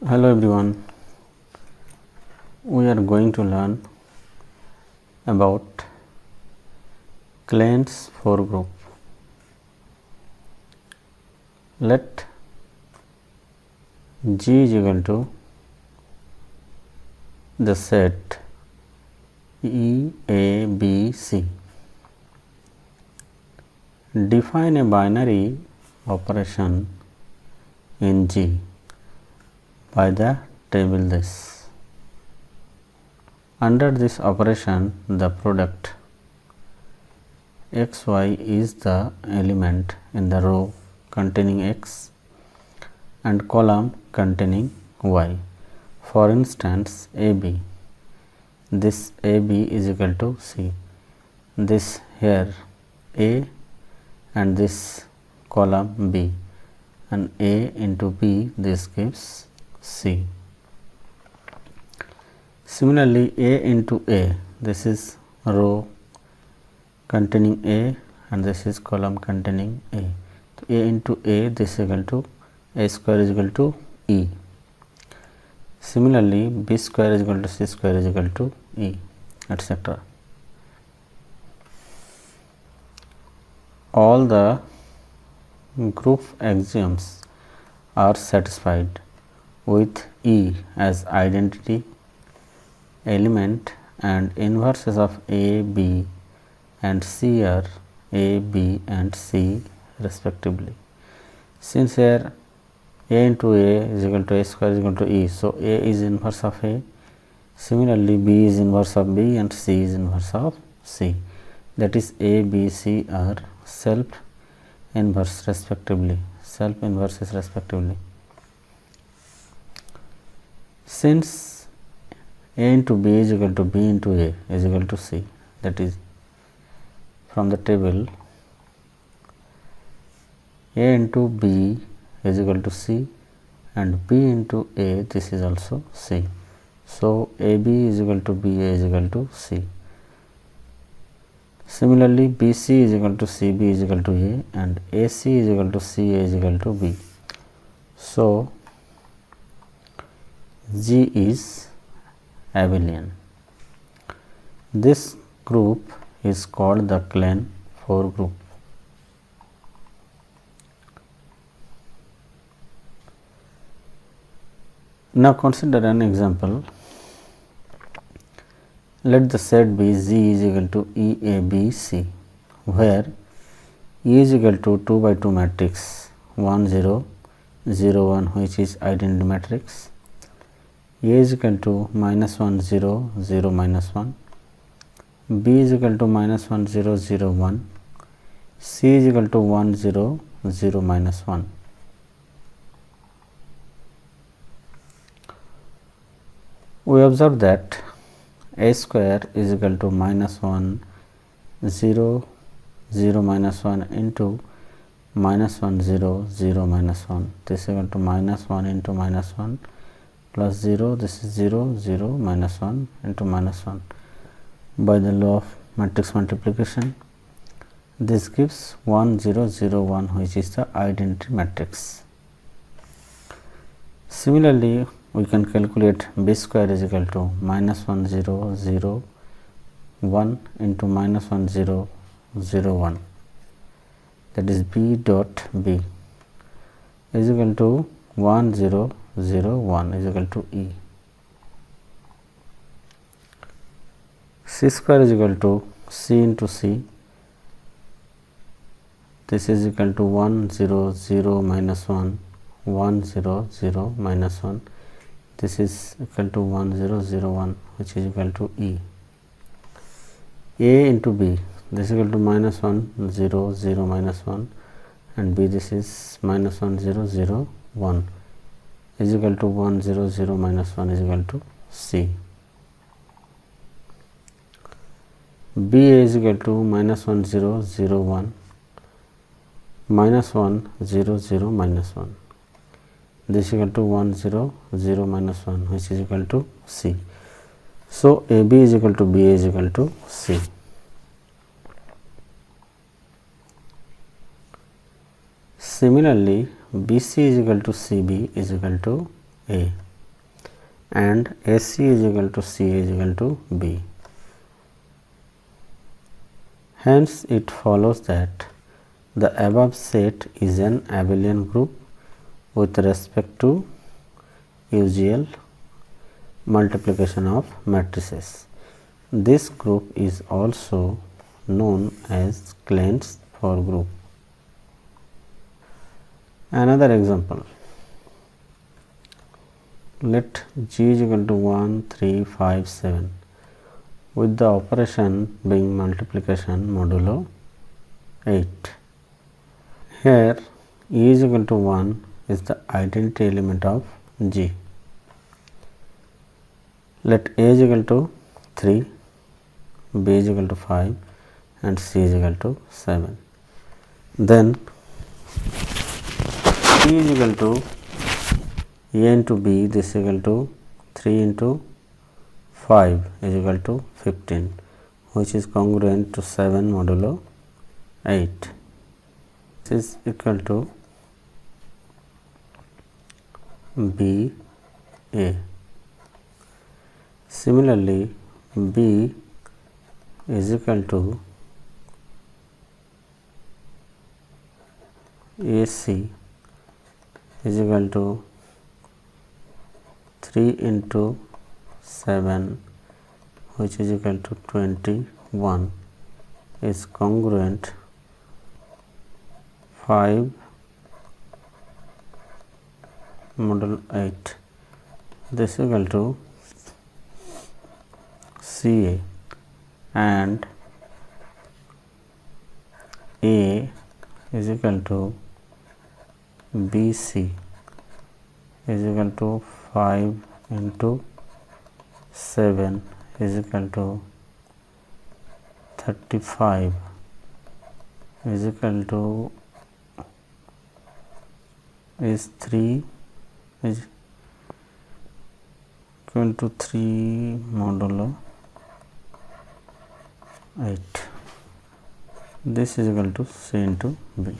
Hello everyone, we are going to learn about Klein's 4 group. Let G is equal to the set E, A, B, C. Define a binary operation in G by the table this. Under this operation, the product x y is the element in the row containing x and column containing y. For instance, AB, this AB is equal to C, this here A and this column B, and A into B, this gives C. Similarly, A into A, this is row containing A and this is column containing A. So, A into A, this is equal to A square is equal to E. Similarly, B square is equal to C square is equal to E, etc. All the group axioms are satisfied with E as identity element and inverses of A, B and C are A, B and C respectively. Since here A into A is equal to A square is equal to E, so A is inverse of A. Similarly, B is inverse of B and C is inverse of C. That is A, B, C are self inverse respectively, self inverses respectively. Since A into B is equal to B into A is equal to C, that is from the table A into B is equal to C and B into A, this is also C. So, AB is equal to BA is equal to C. Similarly, BC is equal to CB is equal to A and AC is equal to CA is equal to B. So, G is abelian. This group is called the Klein 4 group. Now, consider an example. Let the set be Z is equal to E, A, B, C, where E is equal to 2 by 2 matrix 1 0 0 1, which is identity matrix. A is equal to minus 1 0 0 minus 1, B is equal to minus 1 0 0 1, C is equal to 1 0 0 minus 1. We observe that A square is equal to minus 1 0 0 minus 1 into minus 1 0 0 minus 1. This is equal to minus 1 into minus 1 plus 0, this is 0 0 minus 1 into minus 1 by the law of matrix multiplication. This gives 1 0 0 1, which is the identity matrix. Similarly, we can calculate B square is equal to minus 1 0 0 1 into minus 1 0 0 1, that is B dot B is equal to 1 0 0 1 is equal to E. C square is equal to C into C, this is equal to 1 0 0 minus 1 1 0 0 minus 1, this is equal to 1 0 0 1, which is equal to E. A into B, this is equal to minus 1 0 0 minus 1 and B, this is minus 1 0 0 1 is equal to 1 0 0 minus 1 is equal to C. B A is equal to minus 1 0 0 1 minus 1 0 0 minus 1. This is equal to 1 0 0 minus 1, which is equal to C. So, AB is equal to BA is equal to C. Similarly, BC is equal to CB is equal to A. and AC is equal to C is equal to B. Hence, it follows that the above set is an abelian group with respect to usual multiplication of matrices. This group is also known as Klein's four group. Another example, let G is equal to 1, 3, 5, 7 with the operation being multiplication modulo 8. Here E is equal to 1 is the identity element of G. Let A is equal to 3, B is equal to 5 and C is equal to 7. Then E is equal to A into B, this is equal to 3 into 5 is equal to 15, which is congruent to 7 modulo 8. This is equal to B A. Similarly, B is equal to AC is equal to 3 into 7, which is equal to 21, is congruent 5 modulo 8. This is equal to CA, and A is equal to BC is equal to 5 into 7 is equal to 35 is equal to is 3 is equal to 3 modulo 8. This is equal to C into B.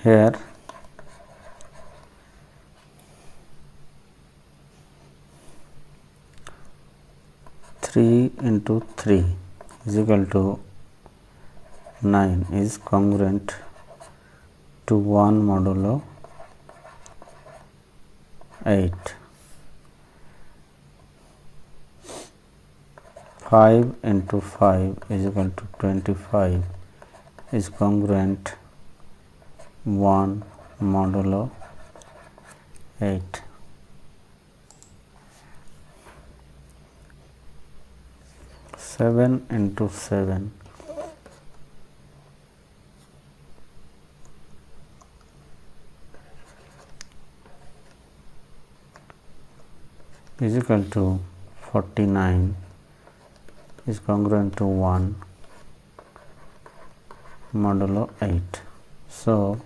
Here three into 3 is equal to 9 is congruent to 1 modulo 8. 5 into 5 is equal to 25 is congruent 1 modulo 8. Seven into 7 is equal to 49 is congruent to 1 modulo 8. So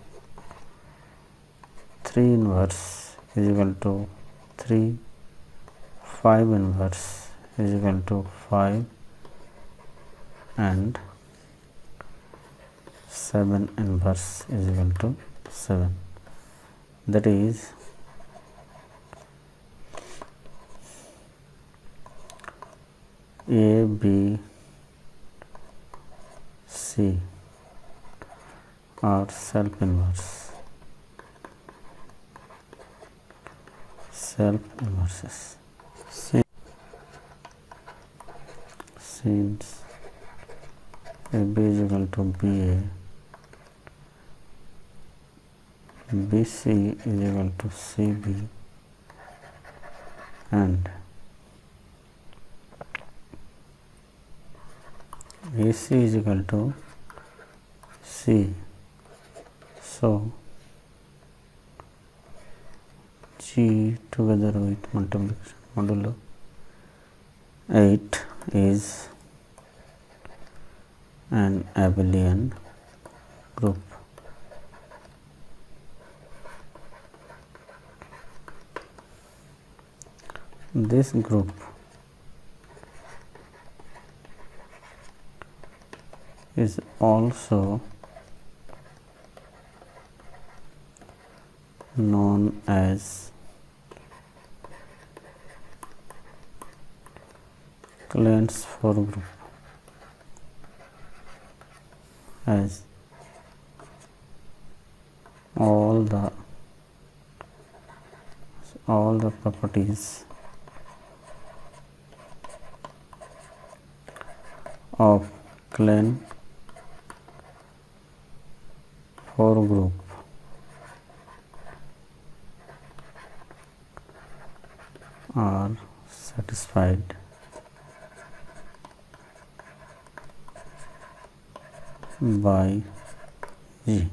3 inverse is equal to 3, 5 inverse is equal to 5 and 7 inverse is equal to 7. That is A, B, C are self inverse, self inverses. Since AB is equal to BA, BC is equal to CB, and AC is equal to C. So G together with multiplication modulo 8 is an abelian group. This group is also known as Klein's for group has all the properties of Klein for group are satisfied by G.